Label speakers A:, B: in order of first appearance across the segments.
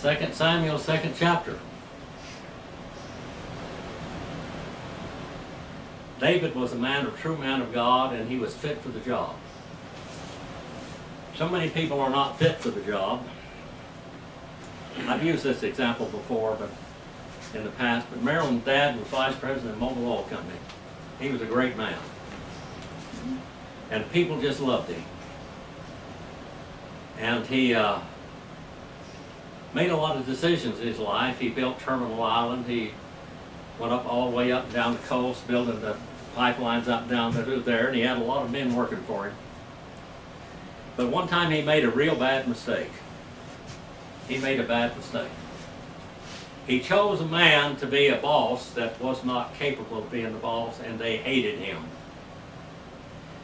A: 2 Samuel, 2nd chapter. David was a true man of God, and he was fit for the job. So many people are not fit for the job. I've used this example before, but in the past, but Marilyn's dad was vice president of Mobile Oil Company. He was a great man. And people just loved him. And he made a lot of decisions in his life. He built Terminal Island. He went up all the way up and down the coast, building the pipelines up and down through there, and he had a lot of men working for him. But one time he made a real bad mistake. He made a bad mistake. He chose a man to be a boss that was not capable of being the boss, and they hated him.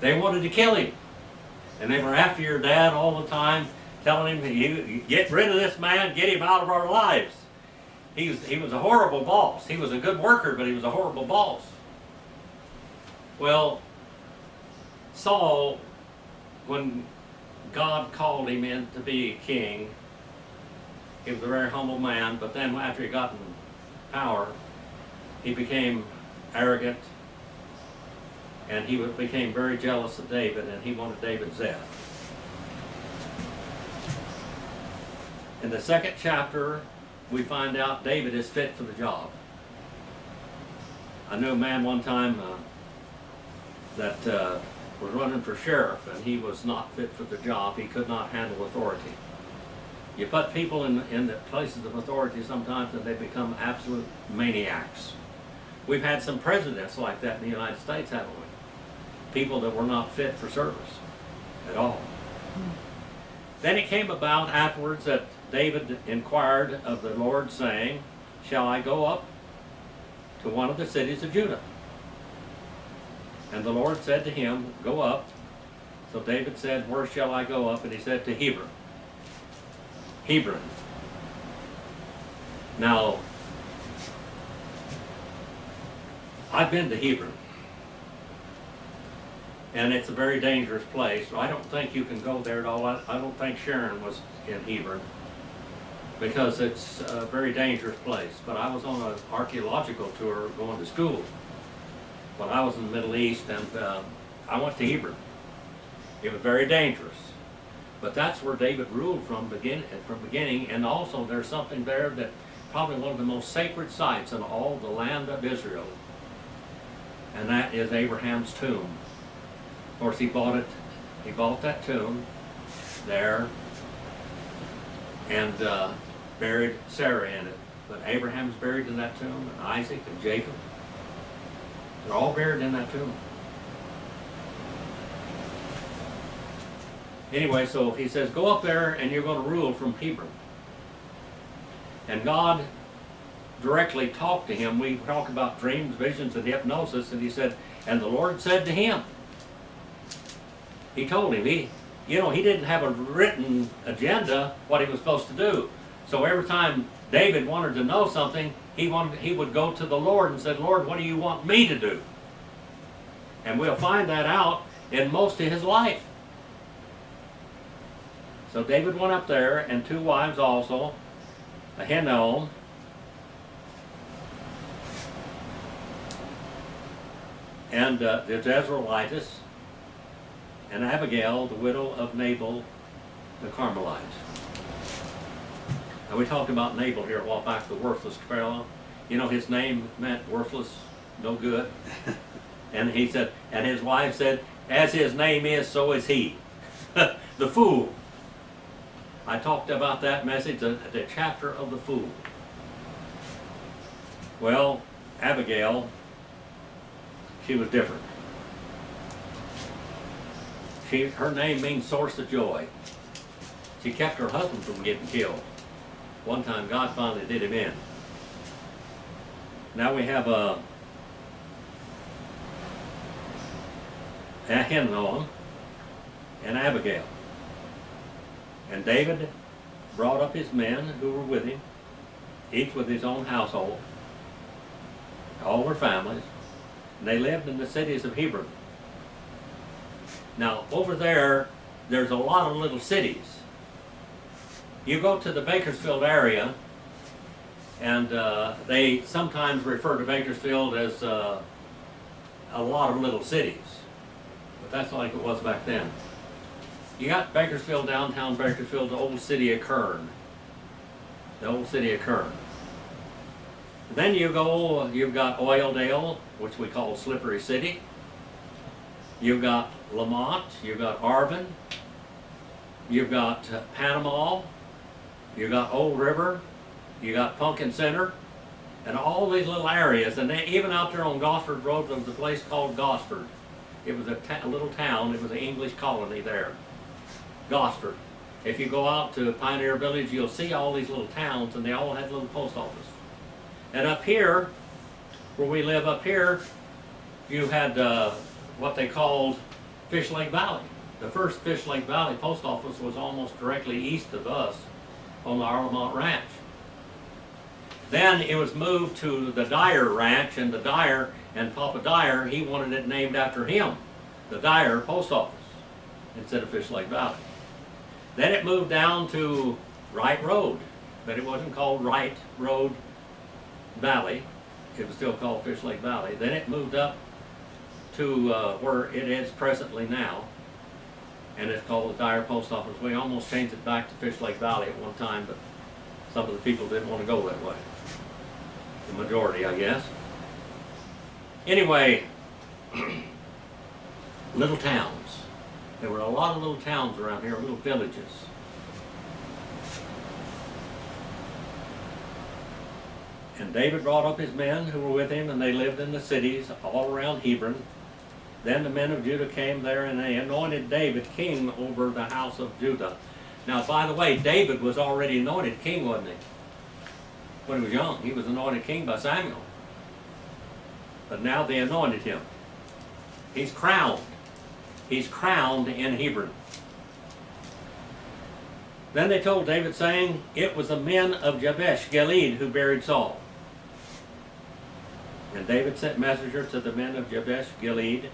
A: They wanted to kill him. And they were after your dad all the time, telling him, you get rid of this man, get him out of our lives. He was a horrible boss. He was a good worker, but he was a horrible boss. Well, Saul, when God called him in to be king, he was a very humble man, but then after he got in power, he became arrogant, and he became very jealous of David, and he wanted David's death. In the 2nd chapter, we find out David is fit for the job. I knew a man one time that was running for sheriff, and he was not fit for the job. He could not handle authority. You put people in the places of authority sometimes, and they become absolute maniacs. We've had some presidents like that in the United States, haven't we? People that were not fit for service at all. Then it came about afterwards that David inquired of the Lord, saying, shall I go up to one of the cities of Judah? And the Lord said to him, go up. So David said, where shall I go up? And he said, to Hebron. Hebron. Now, I've been to Hebron. And it's a very dangerous place. So I don't think you can go there at all. I don't think Sharon was in Hebron, because it's a very dangerous place. But I was on an archaeological tour going to school when I was in the Middle East, and I went to Hebron. It was very dangerous. But that's where David ruled from beginning, and also there's something there that probably one of the most sacred sites in all the land of Israel, and that is Abraham's tomb. Of course, he bought that tomb there and buried Sarah in it. But Abraham's buried in that tomb, and Isaac and Jacob. They're all buried in that tomb. Anyway, so he says, go up there and you're going to rule from Hebron. And God directly talked to him. We talk about dreams, visions, and hypnosis, and he said, and the Lord said to him, he told him, he didn't have a written agenda what he was supposed to do. So every time David wanted to know something, he would go to the Lord and said, Lord, what do you want me to do? And we'll find that out in most of his life. So David went up there, and 2 wives also, Ahinoam and the Jezreelitess, and Abigail, the widow of Nabal the Carmelite. Now, we talked about Nabal here a while back, the worthless fellow. You know, his name meant worthless, no good. And he said, and his wife said, as his name is, so is he. The fool. I talked about that message, the chapter of the fool. Well, Abigail, she was different. Her name means source of joy. She kept her husband from getting killed. One time God finally did him in. Now we have Ahinoam and Abigail. And David brought up his men who were with him, each with his own household, all their families, and they lived in the cities of Hebron. Now, over there, there's a lot of little cities. You go to the Bakersfield area, and they sometimes refer to Bakersfield as a lot of little cities, but that's like it was back then. You got Bakersfield, downtown Bakersfield, the old city of Kern. The old city of Kern. Then you go, you've got Oildale, which we call Slippery City. You've got Lamont, you've got Arvin, you've got Panama, you've got Old River, you got Pumpkin Center, and all these little areas. And then even out there on Gosford Road, there was a place called Gosford. It was a little town. It was an English colony there. Gosford. If you go out to Pioneer Village, you'll see all these little towns, and they all had little post office. And up here, where we live up here, you had what they called Fish Lake Valley. The first Fish Lake Valley post office was almost directly east of us on the Arlemont Ranch. Then it was moved to the Dyer Ranch, and the Dyer, and Papa Dyer, he wanted it named after him, the Dyer Post Office, instead of Fish Lake Valley. Then it moved down to Wright Road, but it wasn't called Wright Road Valley. It was still called Fish Lake Valley. Then it moved up to where it is presently now, and it's called the Dyer Post Office. We almost changed it back to Fish Lake Valley at one time, but some of the people didn't want to go that way. The majority, I guess. Anyway, little towns. There were a lot of little towns around here, little villages. And David brought up his men who were with him, and they lived in the cities all around Hebron. Then the men of Judah came there, and they anointed David king over the house of Judah. Now, by the way, David was already anointed king, wasn't he? When he was young, he was anointed king by Samuel. But now they anointed him. He's crowned. He's crowned in Hebron. Then they told David, saying, it was the men of Jabesh Gilead who buried Saul. And David sent messengers to the men of Jabesh Gilead,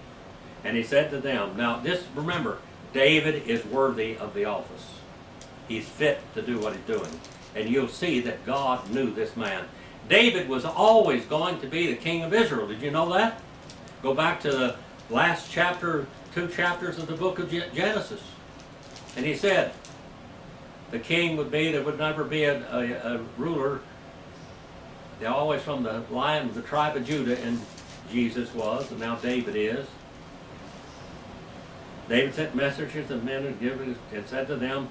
A: and he said to them, now this, remember, David is worthy of the office. He's fit to do what he's doing. And you'll see that God knew this man. David was always going to be the king of Israel. Did you know that? Go back to the last chapter, 2 chapters of the book of Genesis. And he said, the king would be, there would never be a ruler. They're always from the line of the tribe of Judah, and Jesus was, and now David is. David sent messengers to men and said to them,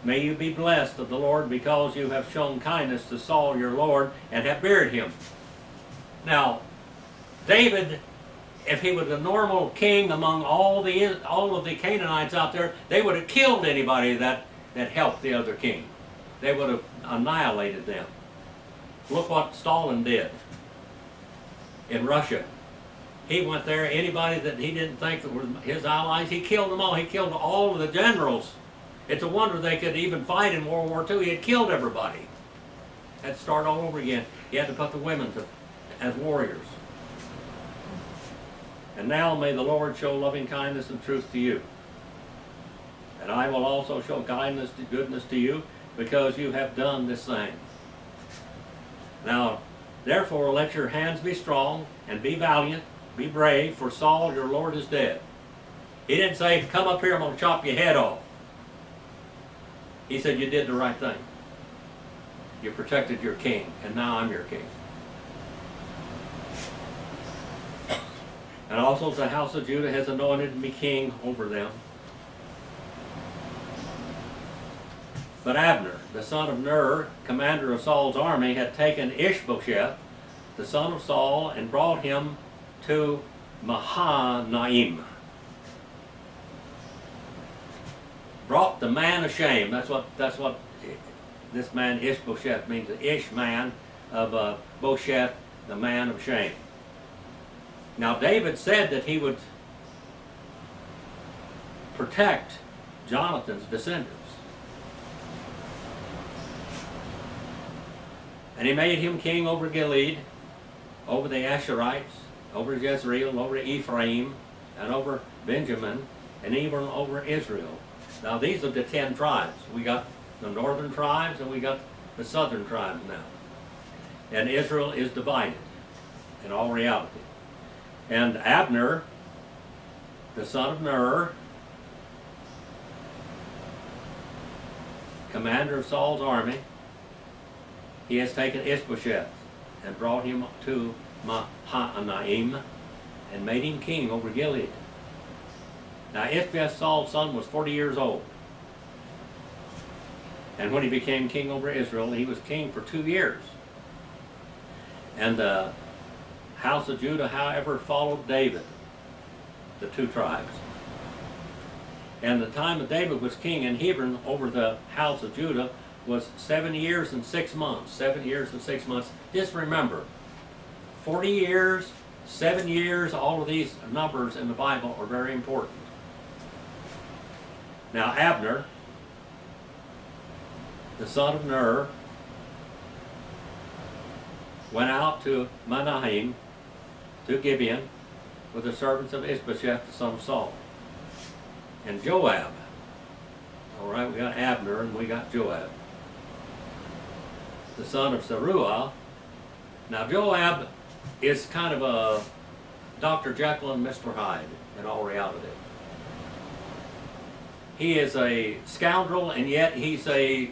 A: may you be blessed of the Lord, because you have shown kindness to Saul your Lord, and have buried him. Now, David, if he was a normal king among all of the Canaanites out there, they would have killed anybody that helped the other king. They would have annihilated them. Look what Stalin did in Russia. He went there, anybody that he didn't think that were his allies, he killed them all. He killed all of the generals. It's a wonder they could even fight in World War II. He had killed everybody. Had to start all over again. He had to put the women as warriors. And now may the Lord show loving kindness and truth to you. And I will also show kindness and goodness to you, because you have done this thing. Now, therefore, let your hands be strong, and be valiant, be brave, for Saul your Lord is dead. He didn't say, come up here, I'm going to chop your head off. He said, you did the right thing. You protected your king, and now I'm your king. And also the house of Judah has anointed me king over them. But Abner, the son of Ner, commander of Saul's army, had taken Ishbosheth, the son of Saul, and brought him to Mahanaim. Brought the man of shame. That's what this man Ishbosheth means. The Ish man of Bosheth, the man of shame. Now David said that he would protect Jonathan's descendants. And he made him king over Gilead, over the Asherites, over Jezreel, over Ephraim, and over Benjamin, and even over Israel. Now these are the 10 tribes. We got the northern tribes and we got the southern tribes now. And Israel is divided in all reality. And Abner, the son of Ner, commander of Saul's army, he has taken Ishbosheth and brought him to Mahanaim and made him king over Gilead. Now Ishbosheth, Saul's son, was 40 years old. And when he became king over Israel, he was king for 2 years. And the house of Judah, however, followed David, the 2 tribes. And the time that David was king in Hebron over the house of Judah was 7 years and 6 months. 7 years and 6 months. Just remember, 40 years, 7 years, all of these numbers in the Bible are very important. Now Abner, the son of Ner, went out to Mahanaim, to Gibeon, with the servants of Ishbosheth, the son of Saul. And Joab, all right, we got Abner and we got Joab, the son of Zeruiah. Now Joab is kind of a Dr. Jekyll and Mr. Hyde in all reality. He is a scoundrel and yet he's a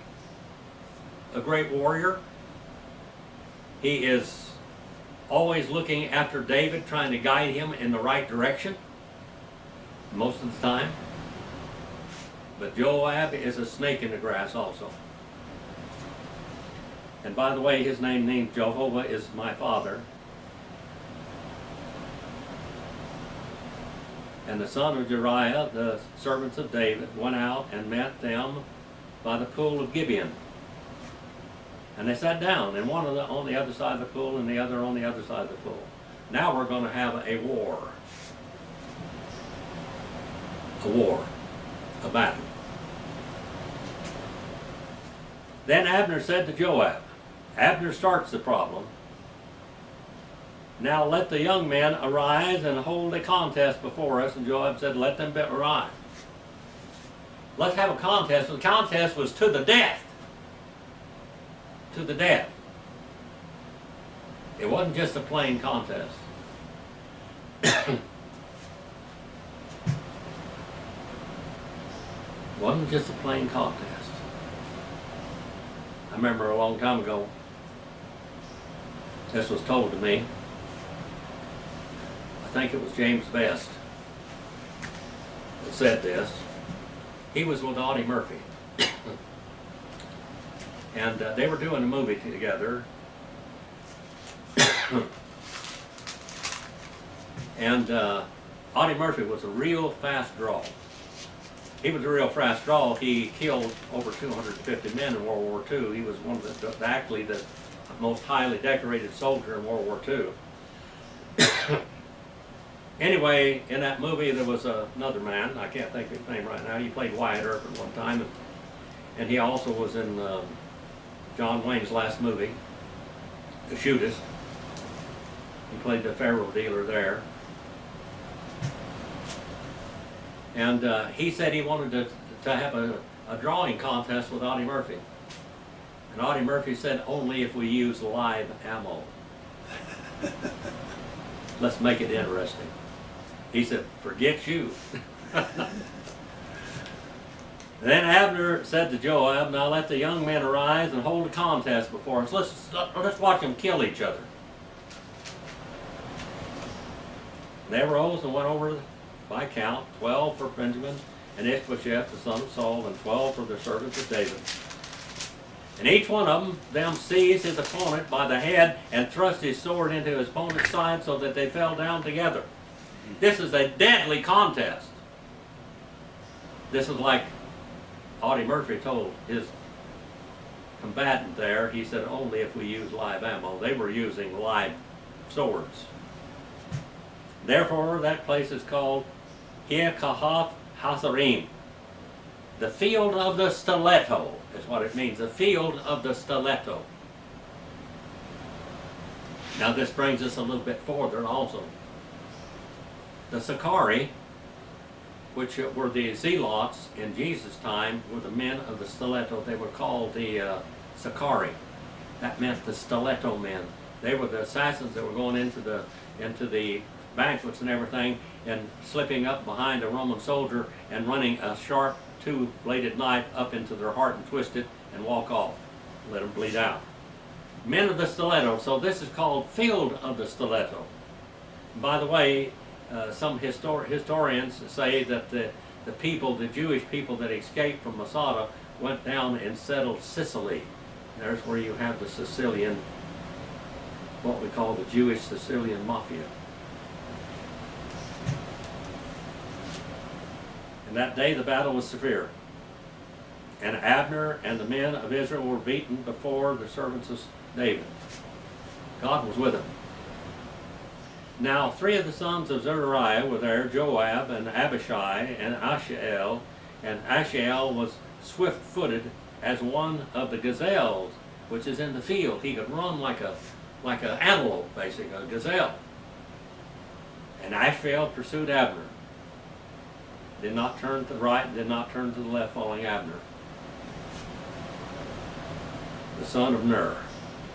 A: great warrior. He is always looking after David, trying to guide him in the right direction most of the time. But Joab is a snake in the grass also. And by the way, his name means Jehovah is my father. And the son of Jeriah, the servants of David, went out and met them by the pool of Gibeon. And they sat down, and one on the other side of the pool and the other on the other side of the pool. Now we're going to have a war. A battle. Then Abner said to Joab, Abner starts the problem. Now let the young men arise and hold a contest before us. And Joab said, let them arise. Let's have a contest. The contest was to the death. To the death. It wasn't just a plain contest. It wasn't just a plain contest. I remember a long time ago, this was told to me. I think it was James Best that said this. He was with Audie Murphy. And they were doing a movie together. And Audie Murphy was a real fast draw. He was a real fast draw. He killed over 250 men in World War II. He was one of actually the most highly decorated soldier in World War II. Anyway, in that movie there was another man, I can't think of his name right now. He played Wyatt Earp at one time, and he also was in John Wayne's last movie, The Shootist. He played the faro dealer there. And he said he wanted to have a drawing contest with Audie Murphy. And Audie Murphy said, only if we use live ammo. Let's make it interesting. He said, forget you. Then Abner said to Joab, now let the young men arise and hold a contest before us. Let's watch them kill each other. And they arose and went over by count, 12 for Benjamin and Ishbosheth, the son of Saul, and 12 for the servants of David. And each one of them seized his opponent by the head and thrust his sword into his opponent's side so that they fell down together. This is a deadly contest. This is like Audie Murphy told his combatant there. He said, only if we use live ammo. They were using live swords. Therefore, that place is called Kahath Hazarim. The field of the stiletto is what it means. The field of the stiletto. Now this brings us a little bit further also. The Sicarii which were the zealots in Jesus' time, were the men of the stiletto. They were called the Sicarii. That meant the stiletto men. They were the assassins that were going into the banquets and everything, and slipping up behind a Roman soldier and running a sharp two-bladed knife up into their heart and twist it and walk off, let them bleed out. Men of the stiletto. So this is called field of the stiletto. By the way, some historians say that the Jewish people that escaped from Masada went down and settled Sicily. There's where you have the Sicilian, what we call the Jewish Sicilian Mafia. And that day the battle was severe. And Abner and the men of Israel were beaten before the servants of David. God was with him. Now 3 of the sons of Zeruiah were there, Joab and Abishai and Asahel. And Asahel was swift-footed as one of the gazelles, which is in the field. He could run like an antelope, basically, a gazelle. And Asahel pursued Abner. Did not turn to the right, did not turn to the left, following Abner, the son of Ner.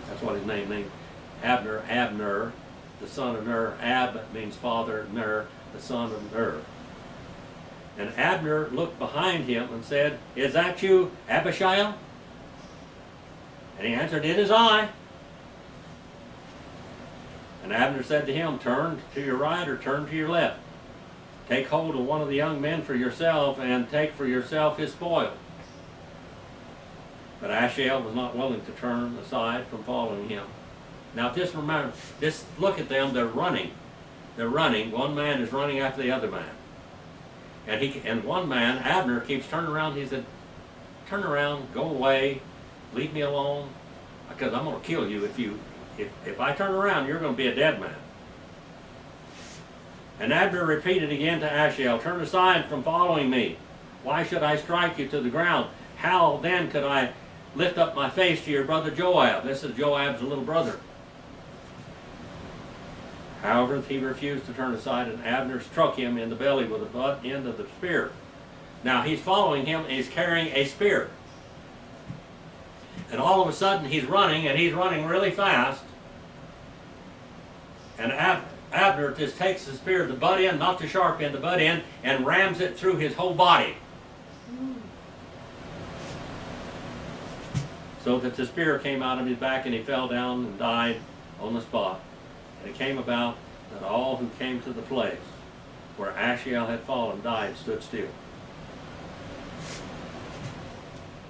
A: That's what his name means. Abner, the son of Ner. Ab means father, Ner, the son of Ner. And Abner looked behind him and said, "Is that you, Abishai?" And he answered, "It is I." And Abner said to him, "Turn to your right or turn to your left. Take hold of one of the young men for yourself, and take for yourself his spoil." But Asahel was not willing to turn aside from following him. Now just remember, just look at them, they're running. They're running. One man is running after the other man. And one man, Abner, keeps turning around. He said, "Turn around, go away, leave me alone, because I'm going to kill you. If I turn around, you're going to be a dead man." And Abner repeated again to Asahel, "Turn aside from following me. Why should I strike you to the ground? How then could I lift up my face to your brother Joab?" This is Joab's little brother. However, he refused to turn aside, and Abner struck him in the belly with the butt end of the spear. Now he's following him, and he's carrying a spear. And all of a sudden he's running, and he's running really fast. And Abner just takes the spear, the butt end, not the sharp end, the butt end, and rams it through his whole body. So that the spear came out of his back, and he fell down and died on the spot. And it came about that all who came to the place where Asahel had fallen died, stood still.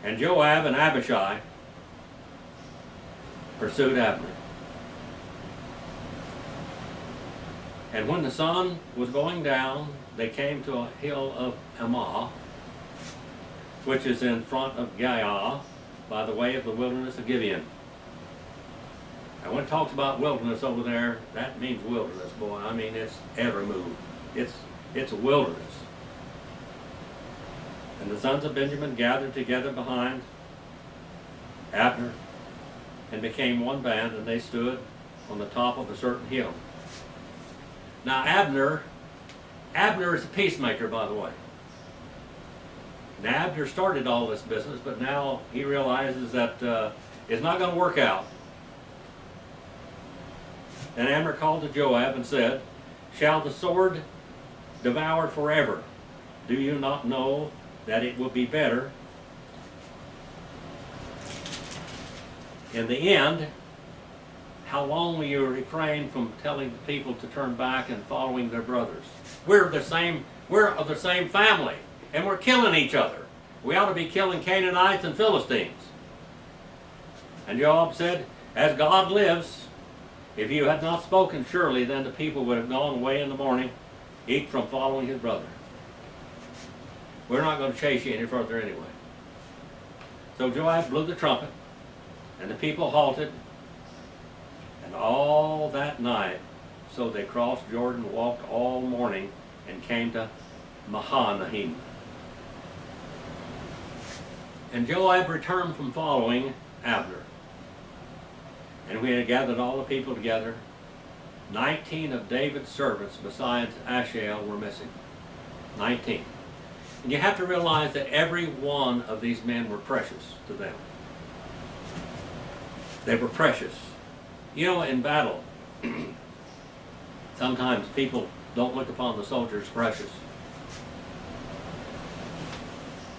A: And Joab and Abishai pursued Abner. And when the sun was going down, they came to a hill of Ammah, which is in front of Giah, by the way of the wilderness of Gibeon. Now when it talks about wilderness over there, that means wilderness, boy. I mean, it's every move. It's a wilderness. And the sons of Benjamin gathered together behind Abner and became one band, and they stood on the top of a certain hill. Now Abner is a peacemaker, by the way. Now Abner started all this business, but now he realizes that it's not going to work out. And Abner called to Joab and said, "Shall the sword devour forever? Do you not know that it will be better in the end? How long will you refrain from telling the people to turn back and following their brothers? We're of the same family, and we're killing each other. We ought to be killing Canaanites and Philistines." And Joab said, "As God lives, if you had not spoken, surely then the people would have gone away in the morning, each from following his brother. We're not going to chase you any further anyway." So Joab blew the trumpet, and the people halted, and all that night, so they crossed Jordan, walked all morning, and came to Mahanaim. And Joab returned from following Abner. And we had gathered all the people together. 19 of David's servants, besides Asahel, were missing. 19. And you have to realize that every one of these men were precious to them. They were precious. You know, in battle, sometimes people don't look upon the soldiers precious.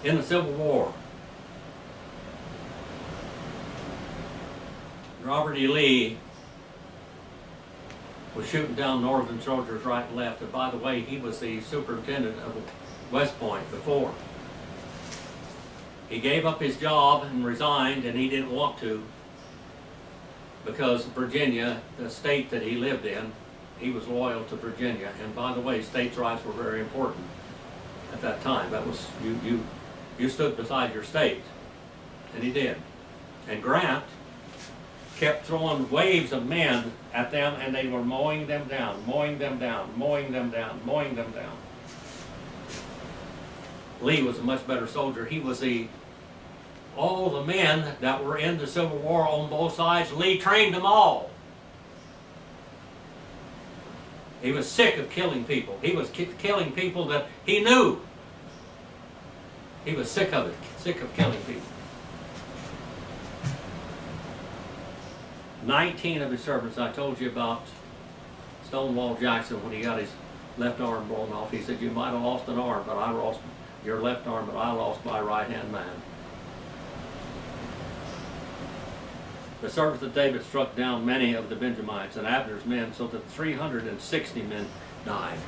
A: In the Civil War, Robert E. Lee was shooting down Northern soldiers right and left. And by the way, he was the superintendent of West Point before. He gave up his job and resigned, and he didn't want to, because Virginia, the state that he lived in, he was loyal to Virginia. And by the way, states' rights were very important at that time. That was, you stood beside your state, and he did. And Grant kept throwing waves of men at them, and they were mowing them down, mowing them down, mowing them down, mowing them down. Lee was a much better soldier. He was all the men that were in the Civil War on both sides, Lee trained them all. He was sick of killing people. He was killing people that he knew. He was sick of it, sick of killing people. 19 of his servants, I told you about Stonewall Jackson when he got his left arm blown off. He said, you might have lost an arm, but I lost your left arm, but I lost my right-hand man. The servants of David struck down many of the Benjamites and Abner's men, so that 360 men died.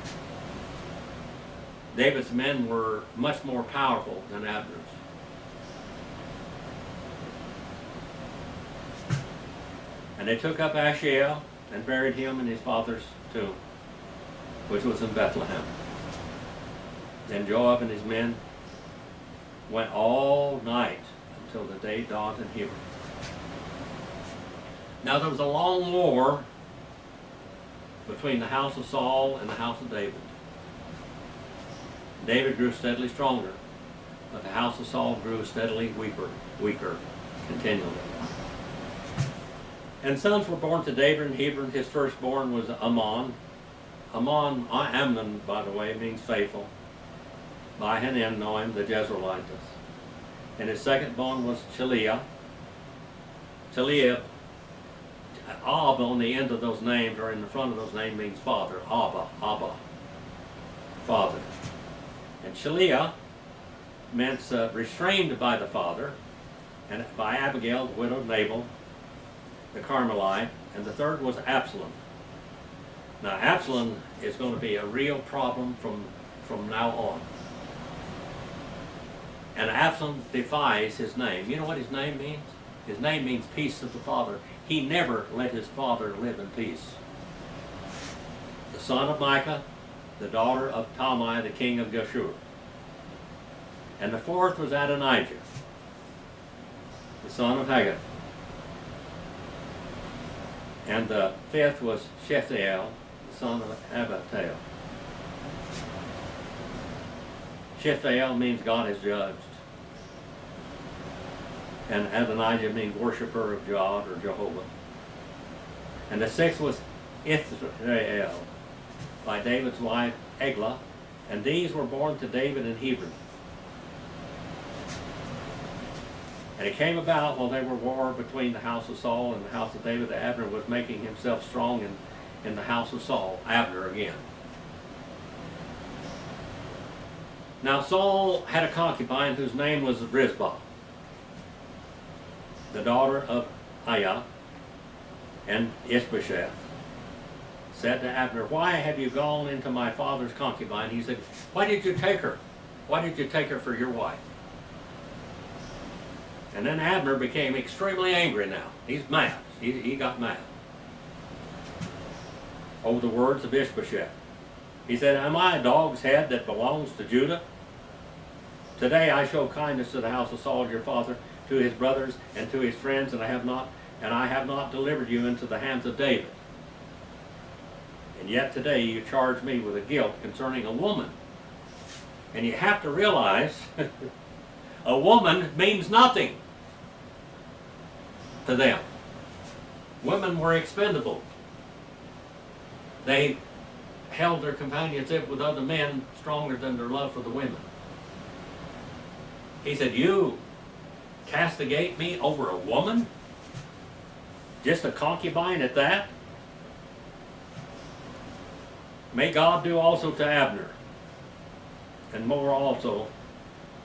A: David's men were much more powerful than Abner's. And they took up Ashiel and buried him in his father's tomb, which was in Bethlehem. Then Joab and his men went all night until the day dawned in Hebron. Now there was a long war between the house of Saul and the house of David. David grew steadily stronger, but the house of Saul grew steadily weaker continually. And sons were born to David in Hebron. His firstborn was Ammon. Amnon, by the way, means faithful. By Hanan, knowing the Jezreelitess. And his secondborn was Chaliah. Ab on the end of those names, or in the front of those names, means father. Abba, father. And Chaliah meant restrained by the father, and by Abigail, the widow of Nabal, the Carmelite, and the third was Absalom. Now Absalom is going to be a real problem from now on. And Absalom defies his name. You know what his name means? His name means peace of the father. He never let his father live in peace. The son of Micah, the daughter of Talmai, the king of Geshur. And the fourth was Adonijah, the son of Haggith. And the fifth was Shephtiel, the son of Abital. Shephtiel means God has judged. And Adonijah means worshiper of God or Jehovah. And the sixth was Ithrael, by David's wife Eglah, and these were born to David in Hebron. And it came about while there were war between the house of Saul and the house of David that Abner was making himself strong in the house of Saul. Abner again. Now Saul had a concubine whose name was Rizbah, the daughter of Aiah, and Ishbosheth said to Abner, why have you gone into my father's concubine? He said, why did you take her? Why did you take her for your wife? And then Abner became extremely angry now. He's mad. He got mad over the words of Ishbosheth. He said, am I a dog's head that belongs to Judah? Today I show kindness to the house of Saul your father, to his brothers and to his friends, and I have not delivered you into the hands of David. And yet today you charge me with a guilt concerning a woman. And you have to realize a woman means nothing to them. Women were expendable. They held their companionship with other men stronger than their love for the women. He said, you castigate me over a woman? Just a concubine at that? May God do also to Abner, and more also,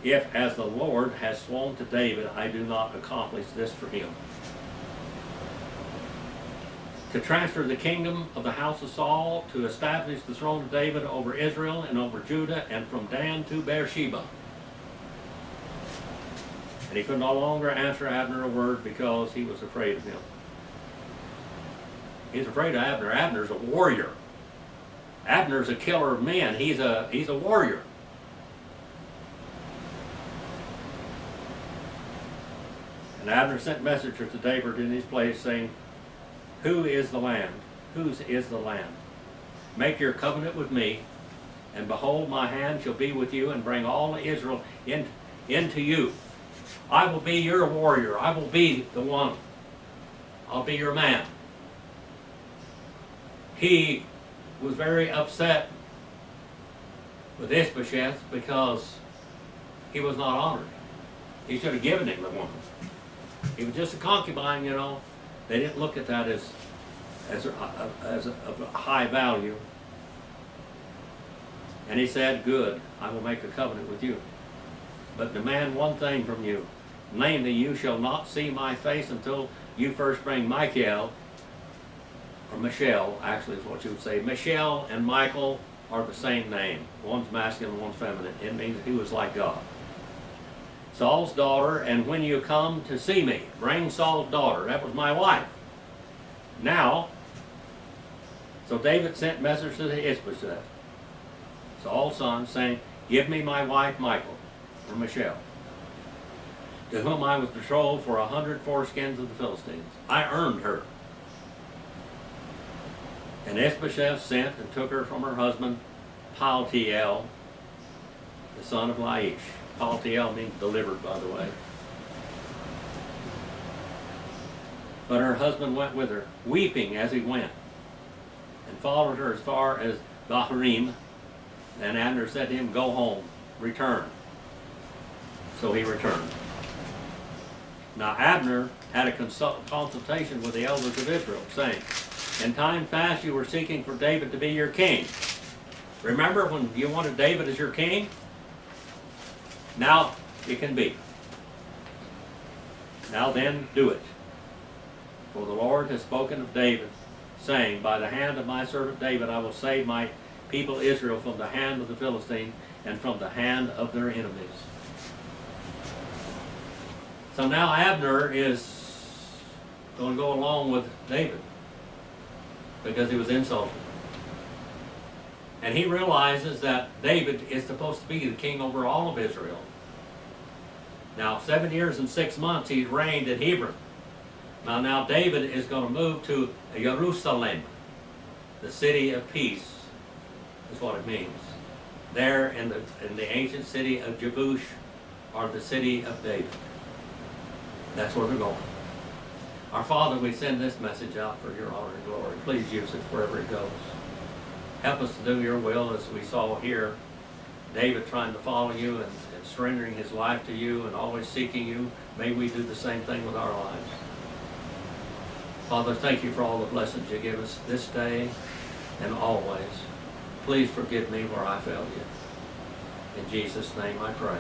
A: if as the Lord has sworn to David, I do not accomplish this for him. To transfer the kingdom of the house of Saul, to establish the throne of David over Israel and over Judah, and from Dan to Beersheba. And he could no longer answer Abner a word because he was afraid of him. He's afraid of Abner. Abner's a warrior. Abner's a killer of men. He's a warrior. And Abner sent messengers to David in his place, saying, who is the land? Whose is the land? Make your covenant with me, and behold, my hand shall be with you, and bring all Israel into you. I will be your warrior. I will be the one. I'll be your man. He was very upset with Ishbosheth because he was not honored. He should have given him the woman. He was just a concubine, you know. They didn't look at that as a high value. And he said, good, I will make a covenant with you, but demand one thing from you. Namely, you shall not see my face until you first bring Michael, or Michelle, actually is what you would say. Michelle and Michael are the same name. One's masculine, one's feminine. It means he was like God. Saul's daughter, and when you come to see me, bring Saul's daughter. That was my wife. Now, so David sent messengers to Ishbosheth, Saul's son, saying, give me my wife Michal, or Michelle, to whom I was betrothed for 100 foreskins of the Philistines. I earned her. And Ishbosheth sent and took her from her husband, Paltiel, the son of Laish. Paltiel means delivered, by the way. But her husband went with her, weeping as he went, and followed her as far as Bahurim. And Abner said to him, go home, return. So he returned. Now Abner had a consultation with the elders of Israel, saying, in time past you were seeking for David to be your king. Remember when you wanted David as your king? Now it can be. Now then, do it. For the Lord has spoken of David, saying, by the hand of my servant David I will save my people Israel from the hand of the Philistine and from the hand of their enemies. So now Abner is going to go along with David because he was insulted. And he realizes that David is supposed to be the king over all of Israel. Now, 7 years and 6 months he's reigned at Hebron. Now David is going to move to Jerusalem, the city of peace, is what it means. There in the ancient city of Jebush, or the city of David. That's where they're going. Our Father, we send this message out for your honor and glory. Please use it wherever it goes. Help us to do your will, as we saw here. David trying to follow you and surrendering his life to you and always seeking you. May we do the same thing with our lives. Father, thank you for all the blessings you give us this day and always. Please forgive me where I failed you. In Jesus' name I pray.